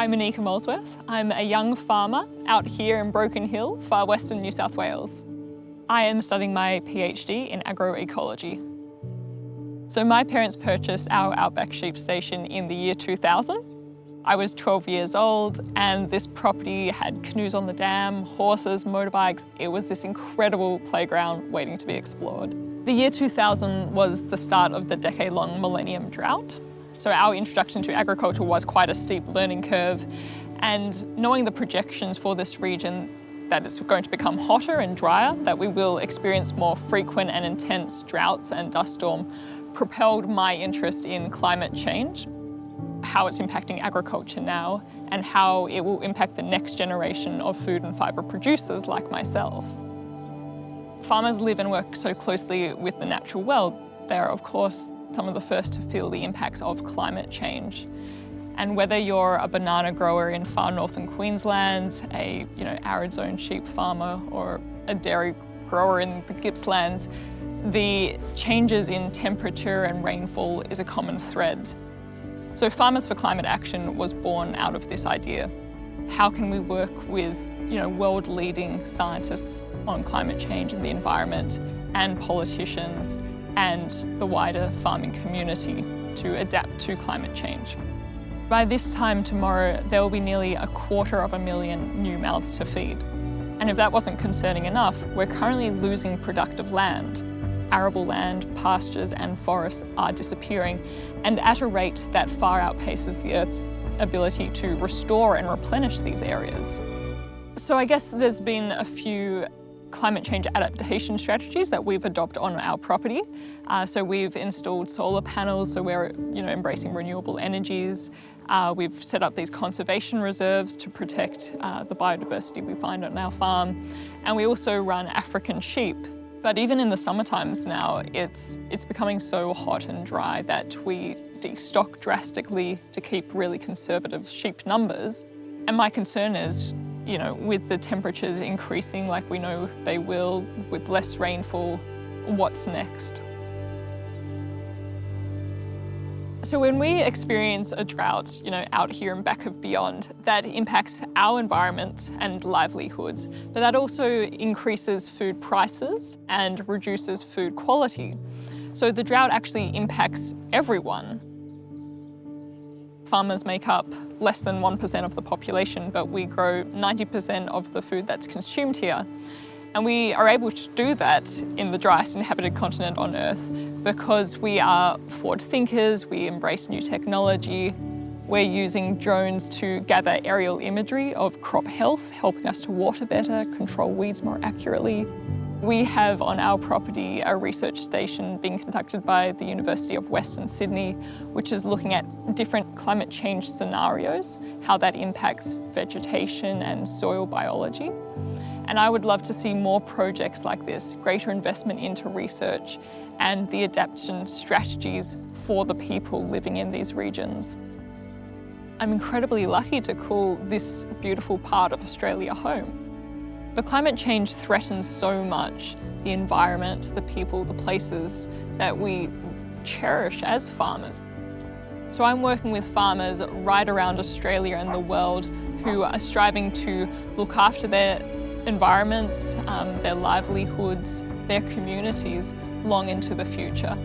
I'm Anika Molesworth. I'm a young farmer out here in Broken Hill, far western New South Wales. I am studying my PhD in agroecology. So my parents purchased our outback sheep station in the year 2000. I was 12 years old and this property had canoes on the dam, horses, motorbikes. It was this incredible playground waiting to be explored. The year 2000 was the start of the decade-long millennium drought. So our introduction to agriculture was quite a steep learning curve, and knowing the projections for this region that it's going to become hotter and drier, that we will experience more frequent and intense droughts and dust storm, propelled my interest in climate change, how it's impacting agriculture now, and how it will impact the next generation of food and fibre producers like myself. Farmers live and work so closely with the natural world. They're, of course, some of the first to feel the impacts of climate change. And whether you're a banana grower in far northern Queensland, a arid zone sheep farmer, or a dairy grower in the Gippslands, the changes in temperature and rainfall is a common thread. So Farmers for Climate Action was born out of this idea. How can we work with world-leading scientists on climate change and the environment, and politicians, and the wider farming community to adapt to climate change? By this time tomorrow, there will be nearly 250,000 new mouths to feed. And if that wasn't concerning enough, we're currently losing productive land. Arable land, pastures and forests are disappearing, and at a rate that far outpaces the Earth's ability to restore and replenish these areas. So I guess there's been a few climate change adaptation strategies that we've adopted on our property. So we've installed solar panels, so we're embracing renewable energies. We've set up these conservation reserves to protect the biodiversity we find on our farm. And we also run African sheep. But even in the summer times now, it's becoming so hot and dry that we destock drastically to keep really conservative sheep numbers. And my concern is, with the temperatures increasing like we know they will, with less rainfall, what's next? So when we experience a drought, out here and back of beyond, that impacts our environment and livelihoods, but that also increases food prices and reduces food quality. So the drought actually impacts everyone. Farmers make up less than 1% of the population, but we grow 90% of the food that's consumed here. And we are able to do that in the driest inhabited continent on Earth because we are forward thinkers, we embrace new technology. We're using drones to gather aerial imagery of crop health, helping us to water better, control weeds more accurately. We have on our property a research station being conducted by the University of Western Sydney, which is looking at different climate change scenarios, how that impacts vegetation and soil biology. And I would love to see more projects like this, greater investment into research and the adaptation strategies for the people living in these regions. I'm incredibly lucky to call this beautiful part of Australia home. But climate change threatens so much the environment, the people, the places that we cherish as farmers. So I'm working with farmers right around Australia and the world who are striving to look after their environments, their livelihoods, their communities long into the future.